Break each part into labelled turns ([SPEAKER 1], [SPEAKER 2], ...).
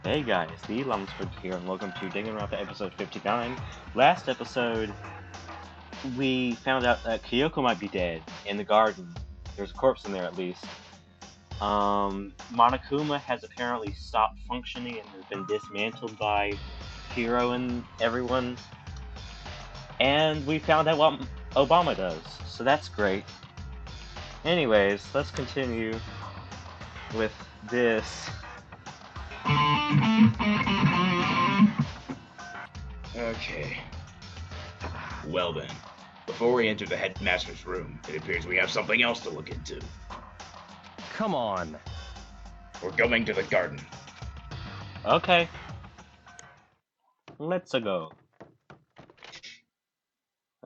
[SPEAKER 1] Hey guys, the Lumsford here, and welcome to Danganronpa episode 59. Last episode, we found out that Kyoko might be dead in the garden. There's a corpse in there at least. Monokuma has apparently stopped functioning and has been dismantled by Hiro and everyone. And we found out what Obama does, so that's great. Anyways, let's continue with this.
[SPEAKER 2] Okay. Well then, before we enter the headmaster's room, it appears we have something else to look into.
[SPEAKER 3] Come on.
[SPEAKER 2] We're going to the garden.
[SPEAKER 1] Okay. Let's go.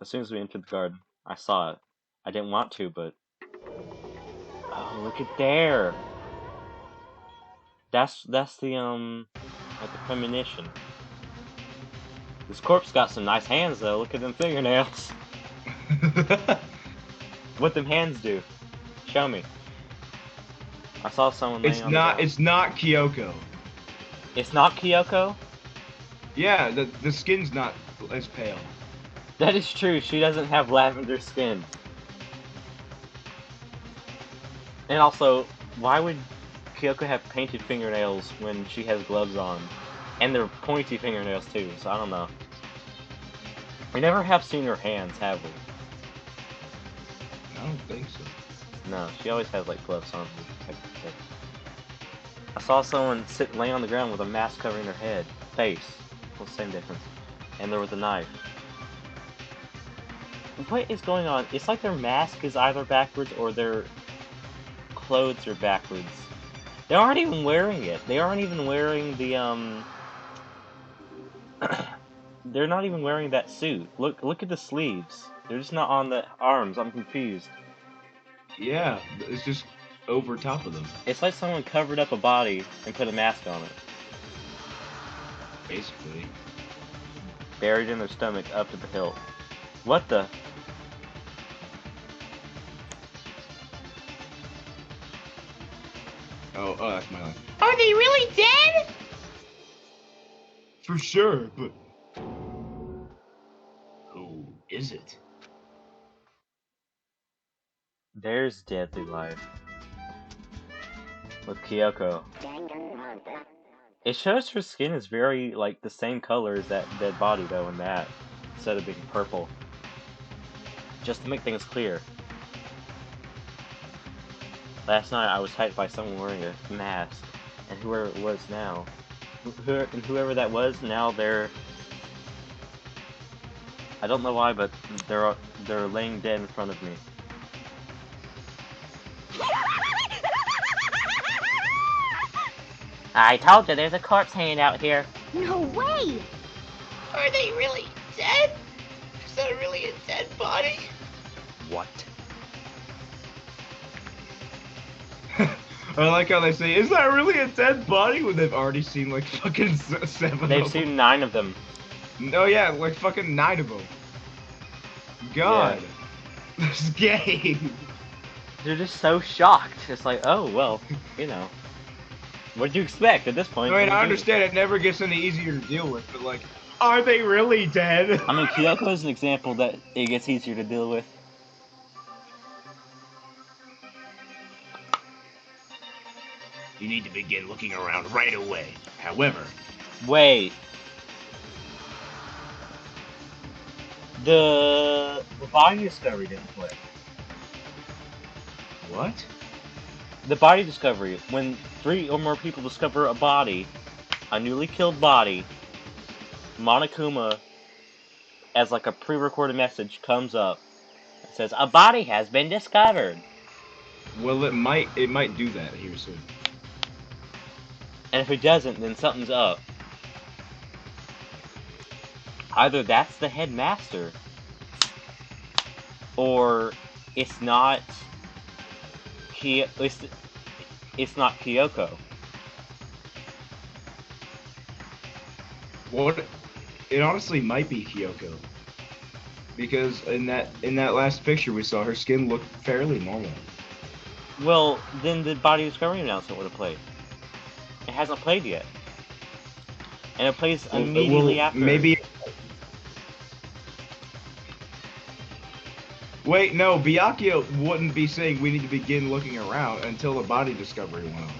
[SPEAKER 1] As soon as we entered the garden, I saw it. I didn't want to, but... Oh, look at there! That's the, like the premonition. This corpse got some nice hands, though. Look at them fingernails. What them hands do? Show me. I saw someone laying on the ground.
[SPEAKER 2] It's not Kyoko.
[SPEAKER 1] It's not Kyoko?
[SPEAKER 2] Yeah, the skin's not as pale.
[SPEAKER 1] That is true. She doesn't have lavender skin. And also, why would Kyoko have painted fingernails when she has gloves on? And they're pointy fingernails too, so I don't know. We never have seen her hands, have we?
[SPEAKER 2] I don't think so.
[SPEAKER 1] No, she always has like gloves on. I saw someone laying on the ground with a mask covering their head. Face. Well, same difference. And there was a knife. What is going on? It's like their mask is either backwards or their clothes are backwards. They aren't even wearing it. They aren't even wearing the, They're not even wearing that suit. Look at the sleeves. They're just not on the arms. I'm confused.
[SPEAKER 2] Yeah, it's just over top of them.
[SPEAKER 1] It's like someone covered up a body and put a mask on it.
[SPEAKER 2] Basically.
[SPEAKER 1] Buried in their stomach up to the hilt. What the?
[SPEAKER 2] Oh, that's my line.
[SPEAKER 4] Are they really dead?
[SPEAKER 2] For sure, but... Who is it?
[SPEAKER 1] There's Deadly Life. With Kyoko. It shows her skin is very, like, the same color as that dead body, though, in that. Instead of being purple. Just to make things clear. Last night I was hyped by someone wearing a mask. And whoever it was now. Whoever that was, now they're... I don't know why, but they're laying dead in front of me. I told you, there's a corpse hanging out here.
[SPEAKER 4] No way! Are they really dead? Is that really a dead body?
[SPEAKER 3] What?
[SPEAKER 2] I like how they say, is that really a dead body? When they've already seen like fucking 7
[SPEAKER 1] They've
[SPEAKER 2] of them.
[SPEAKER 1] seen 9 of them.
[SPEAKER 2] No, yeah, like fucking 9 of them. God.
[SPEAKER 1] Yeah.
[SPEAKER 2] This game.
[SPEAKER 1] They're just so shocked. It's like, oh, well, you know. What'd you expect at this point?
[SPEAKER 2] I mean, I understand it never gets any easier to deal with, but like, are they really dead?
[SPEAKER 1] I mean, Kyoko is an example that it gets easier to deal with.
[SPEAKER 2] You need to begin looking around right away. However...
[SPEAKER 1] Wait. The body discovery didn't play.
[SPEAKER 2] What?
[SPEAKER 1] The body discovery, when 3 or more people discover a body, a newly killed body, Monokuma, as like a pre-recorded message, comes up and says, "A body has been discovered."
[SPEAKER 2] Well, it might do that here soon.
[SPEAKER 1] And if it doesn't, then something's up. Either that's the headmaster, or it's not it's not Kyoko.
[SPEAKER 2] What? It honestly might be Kyoko. Because in that last picture we saw, her skin looked fairly normal.
[SPEAKER 1] Well, then the body discovery announcement would have played. It hasn't played yet. And it plays immediately after.
[SPEAKER 2] Maybe. Wait, no. Byakuya wouldn't be saying we need to begin looking around until the body discovery went on.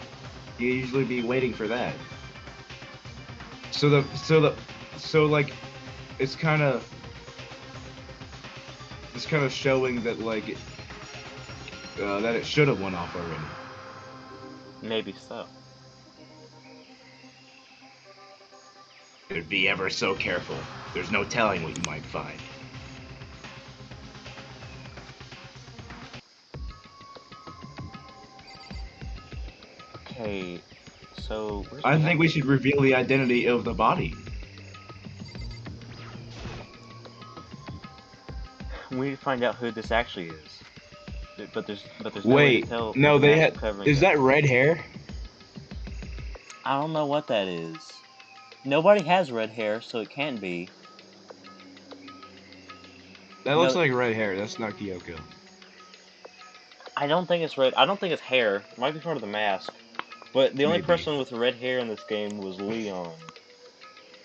[SPEAKER 2] He'd usually be waiting for that. So like, it's kind of showing that like that it should have went off already.
[SPEAKER 1] Maybe so.
[SPEAKER 2] Be ever so careful. There's no telling what you might find.
[SPEAKER 1] Okay, so
[SPEAKER 2] I think we should reveal the identity of the body.
[SPEAKER 1] we need to find out who this actually is. But there's no way
[SPEAKER 2] Wait,
[SPEAKER 1] to tell.
[SPEAKER 2] no,
[SPEAKER 1] the
[SPEAKER 2] they
[SPEAKER 1] mask
[SPEAKER 2] had.
[SPEAKER 1] covering
[SPEAKER 2] Is
[SPEAKER 1] it.
[SPEAKER 2] that red hair?
[SPEAKER 1] I don't know what that is. Nobody has red hair, so it can't be.
[SPEAKER 2] That looks like red hair. That's not Kyoko.
[SPEAKER 1] I don't think it's red. I don't think it's hair. It might be part of the mask. But the only
[SPEAKER 2] Maybe.
[SPEAKER 1] person with red hair in this game was Leon.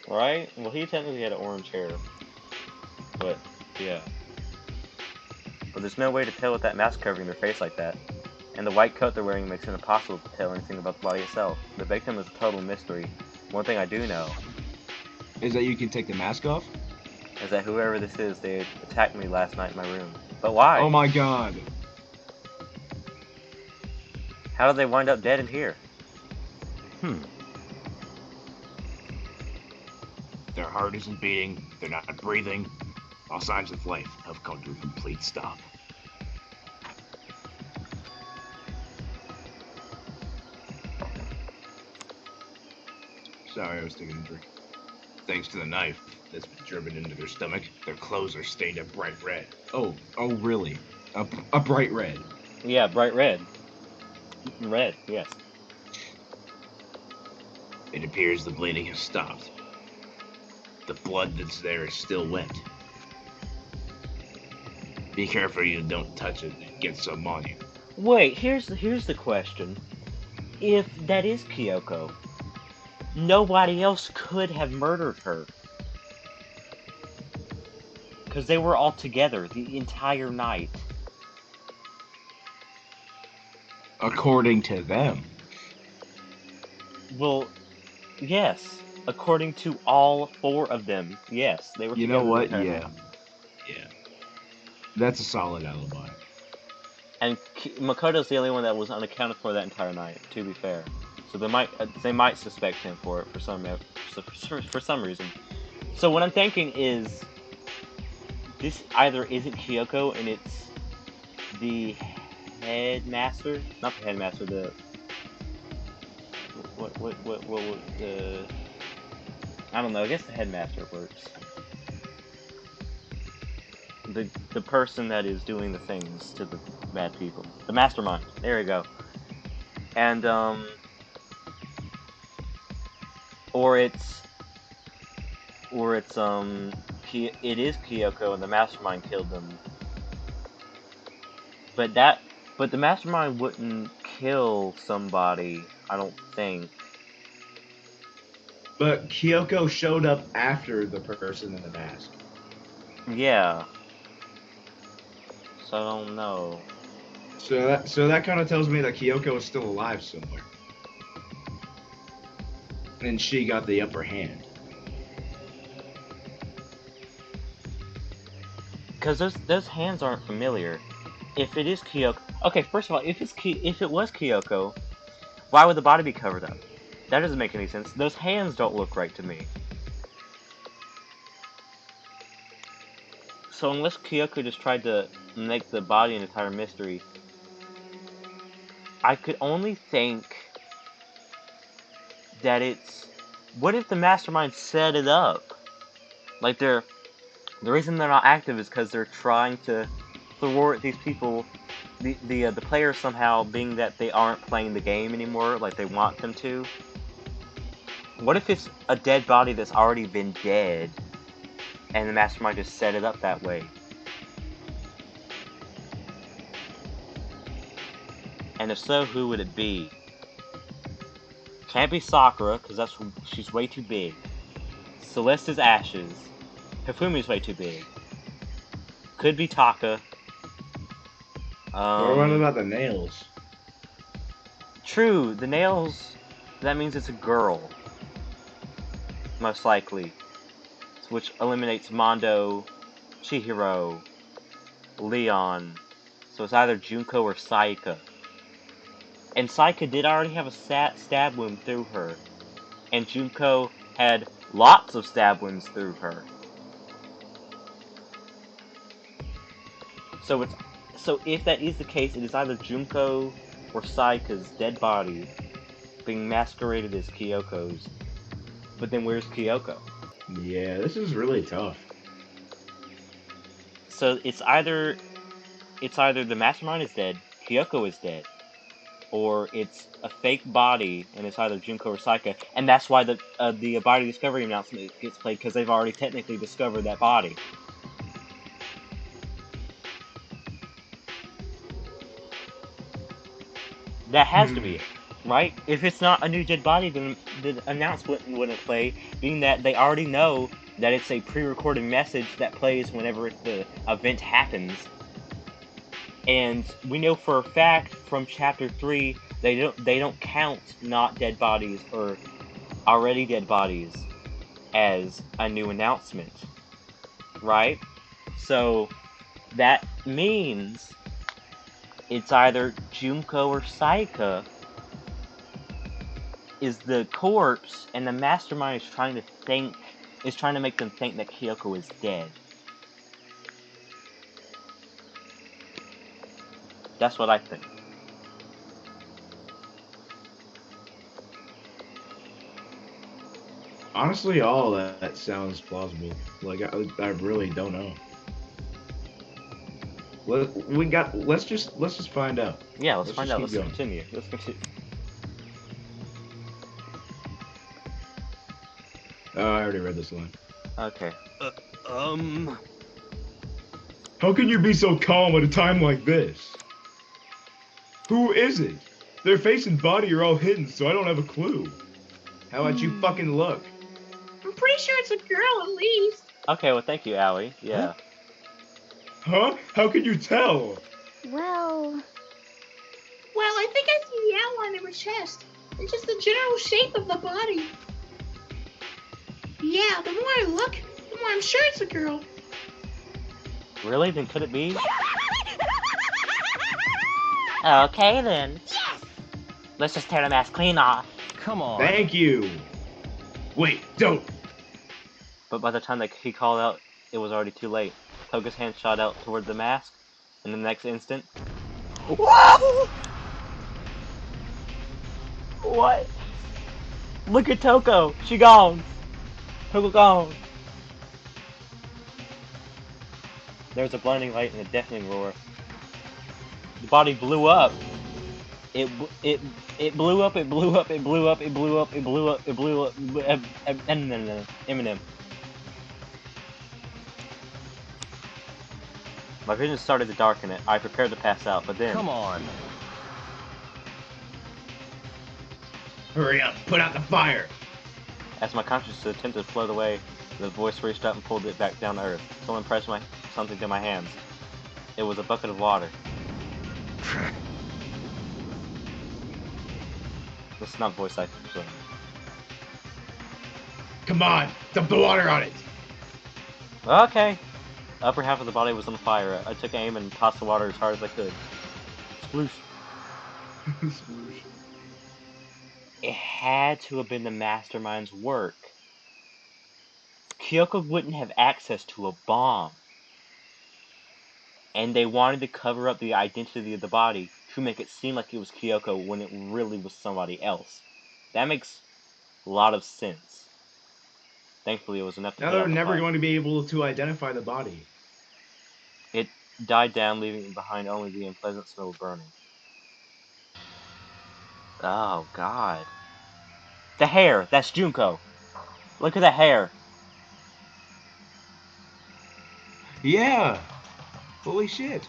[SPEAKER 1] Right? Well, he technically had orange hair. But, yeah. But there's no way to tell with that mask covering their face like that. And the white coat they're wearing makes it impossible to tell anything about the body itself. The victim is a total mystery. One thing I do know
[SPEAKER 2] Is that you can take the mask off?
[SPEAKER 1] is that whoever this is, they attacked me last night in my room. But why?
[SPEAKER 2] Oh my god.
[SPEAKER 1] How did they wind up dead in here?
[SPEAKER 2] Their heart isn't beating, they're not breathing. All signs of life have come to a complete stop. Sorry, I was taking a drink. Thanks to the knife that's been driven into their stomach, their clothes are stained a bright red. Oh really? A bright red.
[SPEAKER 1] Yeah, bright red. Red, yes.
[SPEAKER 2] It appears the bleeding has stopped. The blood that's there is still wet. Be careful you don't touch it and get some on you.
[SPEAKER 1] Wait, here's the question. If that is Kyoko, nobody else could have murdered her. Because they were all together the entire night.
[SPEAKER 2] According to them.
[SPEAKER 1] Well, yes. According to all four of them, yes. They were
[SPEAKER 2] You
[SPEAKER 1] together
[SPEAKER 2] know
[SPEAKER 1] the
[SPEAKER 2] what?
[SPEAKER 1] entire
[SPEAKER 2] Yeah.
[SPEAKER 1] night.
[SPEAKER 2] Yeah. That's a solid alibi.
[SPEAKER 1] And Makoto's the only one that was unaccounted for that entire night, to be fair. So they might suspect him for it for some reason. So what I'm thinking is this either isn't Kyoko and it's the headmaster, not the headmaster, the the I don't know. I guess the headmaster works. The person that is doing the things to the bad people, the mastermind. There you go. And or it is Kyoko and the mastermind killed them. But the mastermind wouldn't kill somebody, I don't think.
[SPEAKER 2] But Kyoko showed up after the person in the mask.
[SPEAKER 1] Yeah. So I don't know.
[SPEAKER 2] So that kind of tells me that Kyoko is still alive somewhere. And she got the upper hand.
[SPEAKER 1] Because those hands aren't familiar. If it is Kyoko, okay. First of all, if it was Kyoko, why would the body be covered up? That doesn't make any sense. Those hands don't look right to me. So unless Kyoko just tried to make the body an entire mystery, I could only think that it's... What if the mastermind set it up? Like the reason they're not active is because they're trying to thwart these people, the players somehow, being that they aren't playing the game anymore like they want them to. What if it's a dead body that's already been dead, and the mastermind just set it up that way? And if so, who would it be? Can't be Sakura, because she's way too big. Celeste's ashes. Hifumi's way too big. Could be Taka.
[SPEAKER 2] What about the nails?
[SPEAKER 1] True, the nails, that means it's a girl. Most likely. Which eliminates Mondo, Chihiro, Leon. So it's either Junko or Saika. And Saika did already have a stab wound through her. And Junko had lots of stab wounds through her. So if that is the case, it is either Junko or Saika's dead body being masqueraded as Kyoko's. But then where's Kyoko?
[SPEAKER 2] Yeah, this is really tough.
[SPEAKER 1] So it's either the mastermind is dead, Kyoko is dead, or it's a fake body and it's either Junko or Saika, and that's why the body discovery announcement gets played, because they've already technically discovered that body. That has to be it, right? If it's not a new dead body, then the announcement wouldn't play, being that they already know that it's a pre-recorded message that plays whenever the event happens. And we know for a fact from Chapter 3, they don't count not dead bodies or already dead bodies as a new announcement, right? So that means it's either Junko or Saika is the corpse, and the mastermind is trying to make them think that Kyoko is dead. That's what I think.
[SPEAKER 2] Honestly, all that sounds plausible. Like, I really don't know. Let's just find out.
[SPEAKER 1] Yeah, let's find out.
[SPEAKER 2] Let's
[SPEAKER 1] continue. Let's continue.
[SPEAKER 2] Oh, I already read this line.
[SPEAKER 1] Okay.
[SPEAKER 2] How can you be so calm at a time like this? Who is it? Their face and body are all hidden, so I don't have a clue. How about you fucking look?
[SPEAKER 4] I'm pretty sure it's a girl at least.
[SPEAKER 1] Okay, well, thank you, Allie. Yeah.
[SPEAKER 2] Huh? How can you tell?
[SPEAKER 4] Well, I think I see the outline of her chest. And just the general shape of the body. Yeah, the more I look, the more I'm sure it's a girl.
[SPEAKER 1] Really? Then could it be? Okay, then.
[SPEAKER 4] Yes!
[SPEAKER 1] Let's just tear the mask clean off.
[SPEAKER 3] Come on.
[SPEAKER 2] Thank you. Wait, don't.
[SPEAKER 1] But by the time that he called out, it was already too late. Toga's hand shot out toward the mask, and in the next instant... What? Look at Toko! She gone! Toko gone! There's a blinding light and a deafening roar. The body blew up. It blew up, it blew up, it blew up, it blew up, it blew up, it blew up, Eminem. My vision started to darken it. I prepared to pass out, but then...
[SPEAKER 3] Come on.
[SPEAKER 2] Hurry up, put out the fire.
[SPEAKER 1] As my consciousness attempted to float away, the voice reached up and pulled it back down to earth. Someone pressed something to my hands. It was a bucket of water. This is not voice acting.
[SPEAKER 2] Come on, dump the water on it.
[SPEAKER 1] Okay. The upper half of the body was on fire. I took aim and tossed the water as hard as I could. Sploosh. It had to have been the mastermind's work. Kyoko wouldn't have access to a bomb. And they wanted to cover up the identity of the body to make it seem like it was Kyoko when it really was somebody else. That makes a lot of sense. Thankfully, it was enough to
[SPEAKER 2] Now
[SPEAKER 1] put out
[SPEAKER 2] they're
[SPEAKER 1] the
[SPEAKER 2] never
[SPEAKER 1] fire.
[SPEAKER 2] going to be able to identify the body.
[SPEAKER 1] It died down, leaving behind only the unpleasant smell of burning. Oh, God. The hair! That's Junko! Look at the hair!
[SPEAKER 2] Yeah. Holy shit.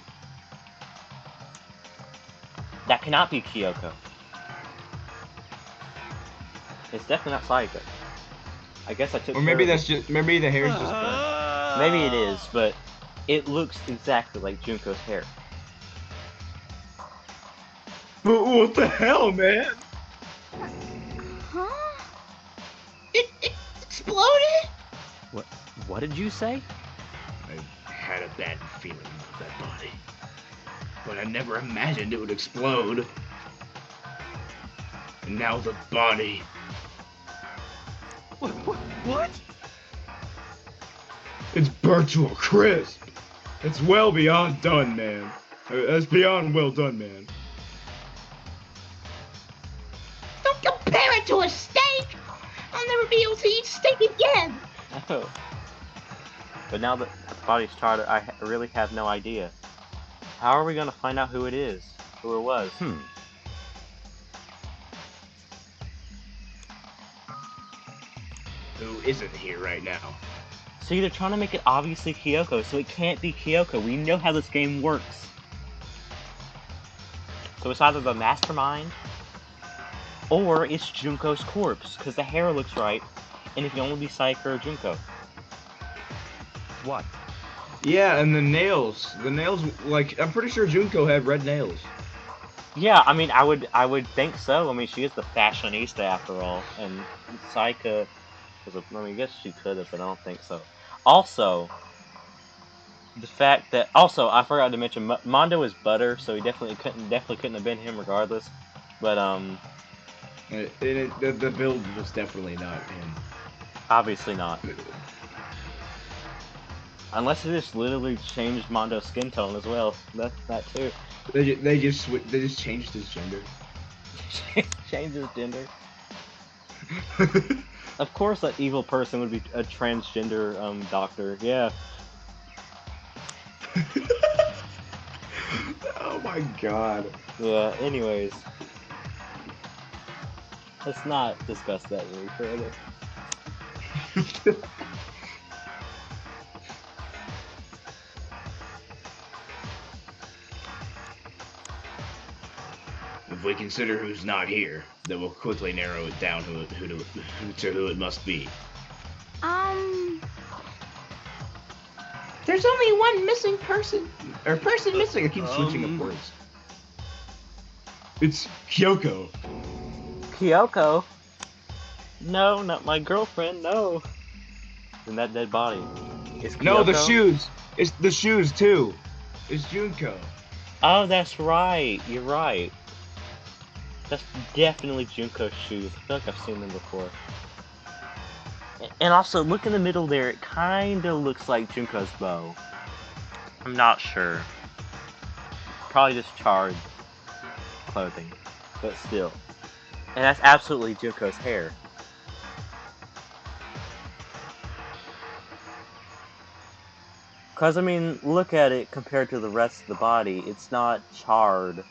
[SPEAKER 1] That cannot be Kyoko. It's definitely not Saika. I guess I took
[SPEAKER 2] Or maybe
[SPEAKER 1] care of
[SPEAKER 2] that's just maybe the hair's just burnt.
[SPEAKER 1] it. Maybe it is, but it looks exactly like Junko's hair.
[SPEAKER 2] But what the hell, man?
[SPEAKER 4] Huh? It exploded?
[SPEAKER 3] What did you say?
[SPEAKER 2] I had a bad feeling about that body, but I never imagined it would explode. And now the body.
[SPEAKER 3] What?
[SPEAKER 2] It's burnt to a crisp. It's well beyond done, man. That's beyond well done, man.
[SPEAKER 4] Don't compare it to a steak! I'll never be able to eat steak again!
[SPEAKER 1] Oh. But now that the body's charred, I really have no idea. How are we gonna find out who it is? Who it was?
[SPEAKER 2] Who isn't here right now?
[SPEAKER 1] See, they're trying to make it obviously Kyoko, so it can't be Kyoko. We know how this game works. So it's either the mastermind, or it's Junko's corpse, because the hair looks right, and it can only be Saika or Junko.
[SPEAKER 3] What?
[SPEAKER 2] Yeah, and the nails. The nails, like, I'm pretty sure Junko had red nails.
[SPEAKER 1] Yeah, I mean, I would think so. I mean, she is the fashionista after all, and Saika was I mean, I guess she could have, but I don't think so. Also, the fact that I forgot to mention Mondo is butter, so he definitely couldn't have been him regardless. But
[SPEAKER 2] The build was definitely not him.
[SPEAKER 1] obviously not. Unless they just literally changed Mondo's skin tone as well. That too.
[SPEAKER 2] They just changed his gender.
[SPEAKER 1] Changed his gender. Of course, that evil person would be a transgender doctor. Yeah.
[SPEAKER 2] Oh my god.
[SPEAKER 1] Yeah. Anyways, let's not discuss that any further.
[SPEAKER 2] If we consider who's not here, then we'll quickly narrow it down who it must be.
[SPEAKER 4] There's only one missing person.
[SPEAKER 2] Or person missing. I keep switching up words. It's Kyoko.
[SPEAKER 1] Kyoko? No, not my girlfriend. No. And that dead body. It's Kyoko?
[SPEAKER 2] No, the shoes. It's the shoes too. It's Junko.
[SPEAKER 1] Oh, that's right. You're right. That's definitely Junko's shoes. I feel like I've seen them before. And also, look in the middle there. It kind of looks like Junko's bow. I'm not sure. Probably just charred clothing. But still. And that's absolutely Junko's hair. Because, I mean, look at it compared to the rest of the body. It's not charred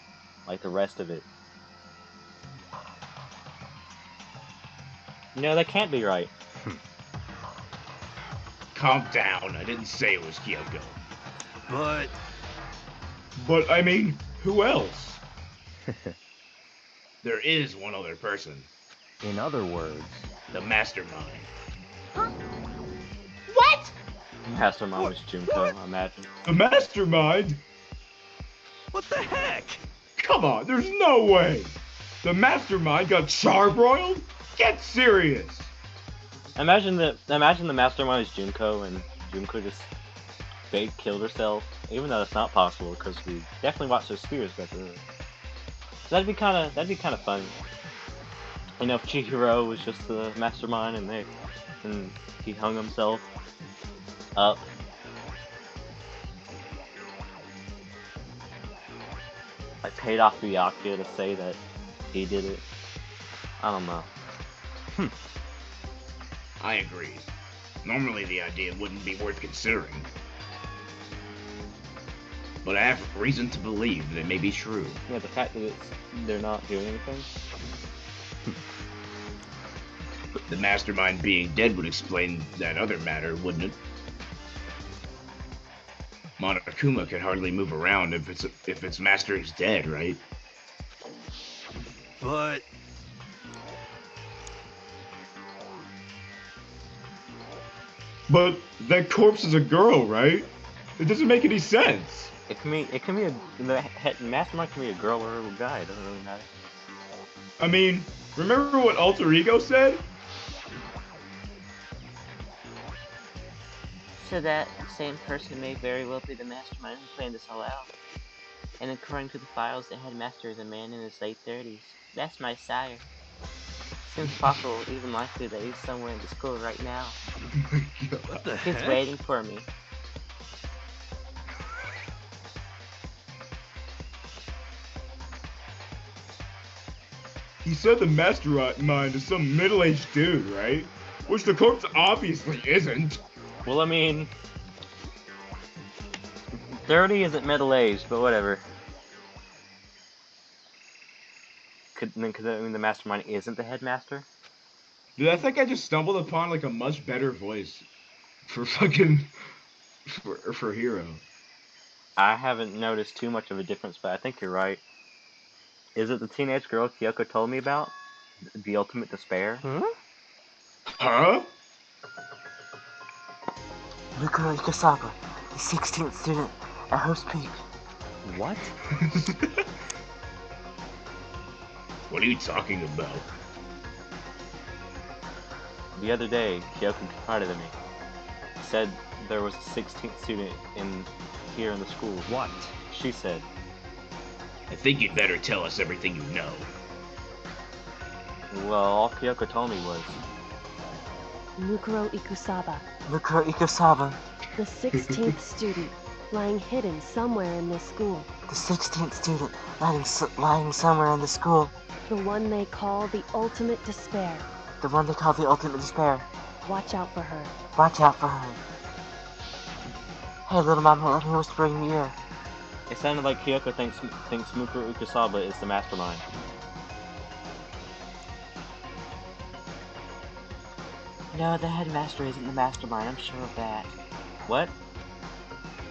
[SPEAKER 1] like the rest of it. No, that can't be right.
[SPEAKER 2] Calm down. I didn't say it was Kyoko.
[SPEAKER 3] But
[SPEAKER 2] But I mean, who else? There is one other person.
[SPEAKER 3] in other words,
[SPEAKER 2] The mastermind.
[SPEAKER 4] Huh? What?
[SPEAKER 1] Mastermind was Junko, I imagine.
[SPEAKER 2] The mastermind?
[SPEAKER 3] what the heck?
[SPEAKER 2] Come on, there's no way. The mastermind got charbroiled? Get serious.
[SPEAKER 1] Imagine the mastermind is Junko, and Junko just fake killed herself. Even though that's not possible, because we definitely watched those spears back then. So that'd be kind of fun. You know, if Chihiro was just the mastermind, and he hung himself up. I paid off Byakuya to say that he did it. I don't know.
[SPEAKER 2] I agree. Normally the idea wouldn't be worth considering. But I have reason to believe that it may be true.
[SPEAKER 1] Yeah, the fact that they're not doing anything.
[SPEAKER 2] The mastermind being dead would explain that other matter, wouldn't it? Monokuma can hardly move around if its master is dead, right?
[SPEAKER 3] But
[SPEAKER 2] But that corpse is a girl, right? It doesn't make any sense.
[SPEAKER 1] It can be the mastermind can be a girl or a guy. It doesn't really matter.
[SPEAKER 2] I mean, remember what Alter Ego said?
[SPEAKER 1] So that same person may very well be the mastermind who planned this all out. And according to the files, the headmaster is a man in his late 30s. That's my sire. Seems possible, even likely, that he's somewhere in the school right now.
[SPEAKER 3] What the
[SPEAKER 1] He's
[SPEAKER 3] heck?
[SPEAKER 1] waiting for me.
[SPEAKER 2] He said the mastermind is some middle-aged dude, right? Which the corpse obviously isn't.
[SPEAKER 1] Well, I mean, 30 isn't middle-aged, but whatever. Could that mean the mastermind isn't the headmaster?
[SPEAKER 2] Dude, I think I just stumbled upon like a much better voice for fucking for Hero.
[SPEAKER 1] I haven't noticed too much of a difference, but I think you're right. Is it the teenage girl Kyoko told me about? The ultimate despair?
[SPEAKER 3] Huh?
[SPEAKER 2] Huh?
[SPEAKER 1] Mikuro Ikasawa, the 16th student at Host Peak.
[SPEAKER 3] What?
[SPEAKER 2] What are you talking about?
[SPEAKER 1] The other day, Kyoko confided in me. Said there was a 16th student here in the school.
[SPEAKER 3] What?
[SPEAKER 1] She said,
[SPEAKER 2] I think you'd better tell us everything you know.
[SPEAKER 1] well, all Kyoko told me was,
[SPEAKER 5] Mukuro Ikusaba,
[SPEAKER 1] Mikuro Ikasawa,
[SPEAKER 5] the 16th student, lying hidden somewhere in this school.
[SPEAKER 1] the 16th student lying somewhere in the school.
[SPEAKER 5] The one they call the ultimate despair.
[SPEAKER 1] The one they call the ultimate despair.
[SPEAKER 5] Watch out for her.
[SPEAKER 1] Watch out for her. Hey, little mama, let me whisper in your ear. It sounded like Kyoko thinks Mukuro Ikasawa is the mastermind. No, the headmaster isn't the mastermind, I'm sure of that. What?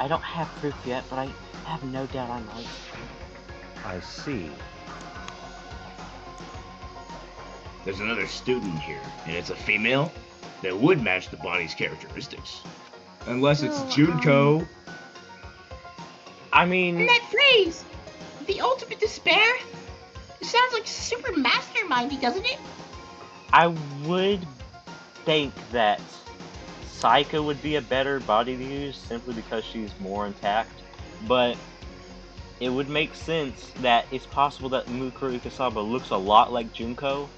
[SPEAKER 1] I don't have proof yet, but I have no doubt I might.
[SPEAKER 3] I see.
[SPEAKER 2] There's another student here, and it's a female that would match the body's characteristics. Unless it's
[SPEAKER 5] Oh,
[SPEAKER 2] Junko.
[SPEAKER 1] I
[SPEAKER 4] And
[SPEAKER 1] mean,
[SPEAKER 4] that phrase, the ultimate despair, it sounds like super mastermindy, doesn't it?
[SPEAKER 1] I would think that Saika would be a better body to use simply because she's more intact, but it would make sense that it's possible that Mukuro Ikasawa looks a lot like Junko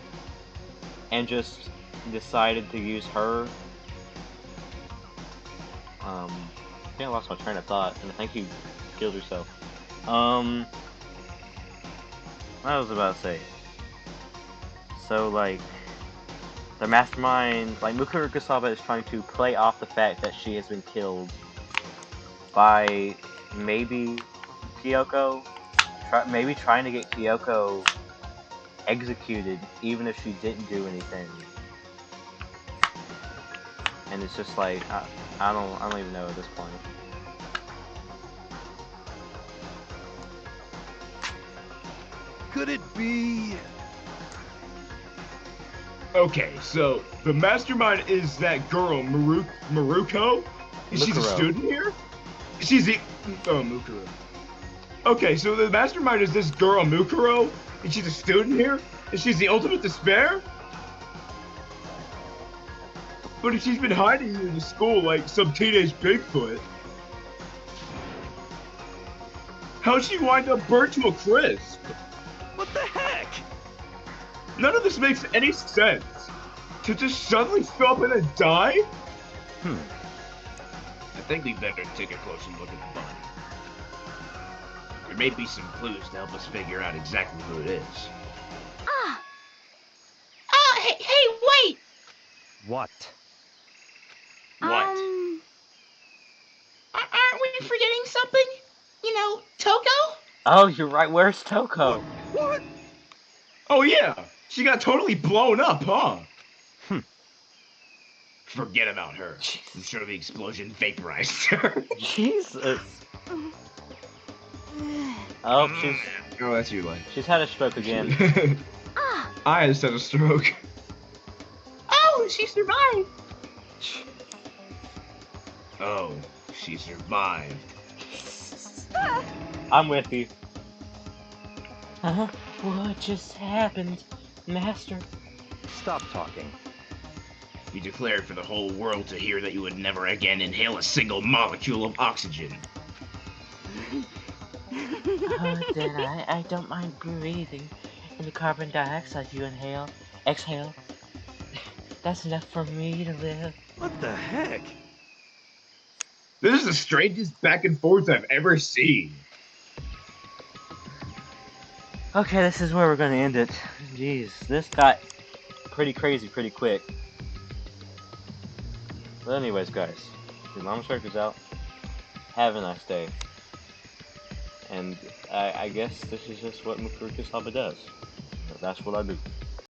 [SPEAKER 1] and just decided to use her. I think I lost my train of thought, and I think you killed yourself. What was I about to say? So, like, the mastermind, like, Mukuro Ikasawa is trying to play off the fact that she has been killed by maybe Kyoko, maybe trying to get Kyoko executed even if she didn't do anything. And it's just like, I don't even know at this point.
[SPEAKER 3] Could it be?
[SPEAKER 2] Okay, so the mastermind is that girl, Maruko? She's a
[SPEAKER 1] Mukuro.
[SPEAKER 2] student here? She's the... Oh, Mukuro. Okay, so the mastermind is this girl, Mukuro, and she's a student here? And she's the ultimate despair? But if she's been hiding in the school like some teenage Bigfoot, how'd she wind up burnt to a crisp?
[SPEAKER 3] What the heck?
[SPEAKER 2] None of this makes any sense. To just suddenly show up and then die? I think we better take a closer look at the body. There may be some clues to help us figure out exactly who it is.
[SPEAKER 5] Ah!
[SPEAKER 4] Hey, wait!
[SPEAKER 3] What?
[SPEAKER 2] What?
[SPEAKER 4] Aren't we forgetting something? You know, Toko?
[SPEAKER 1] Oh, you're right, where's Toko?
[SPEAKER 3] What?
[SPEAKER 2] Oh yeah, she got totally blown up, huh?
[SPEAKER 3] Hmm.
[SPEAKER 2] Forget about her. I'm sure the explosion vaporized her.
[SPEAKER 1] Jesus. Oh,
[SPEAKER 2] Oh, that's your line.
[SPEAKER 1] she's had a stroke again.
[SPEAKER 5] Ah!
[SPEAKER 2] I just had a stroke.
[SPEAKER 4] Oh, she survived!
[SPEAKER 2] Oh, she survived.
[SPEAKER 1] I'm with you. What just happened, Master?
[SPEAKER 3] Stop talking.
[SPEAKER 2] You declared for the whole world to hear that you would never again inhale a single molecule of oxygen.
[SPEAKER 1] Then I don't mind breathing in the carbon dioxide you exhale. That's enough for me to live.
[SPEAKER 3] What the heck?
[SPEAKER 2] This is the strangest back and forth I've ever seen.
[SPEAKER 1] Okay, this is where we're gonna end it. Jeez, this got pretty crazy pretty quick. But anyways, guys, your Mama Shark is out. Have a nice day. And I guess this is just what Mufuruka Saba does. That's what I do.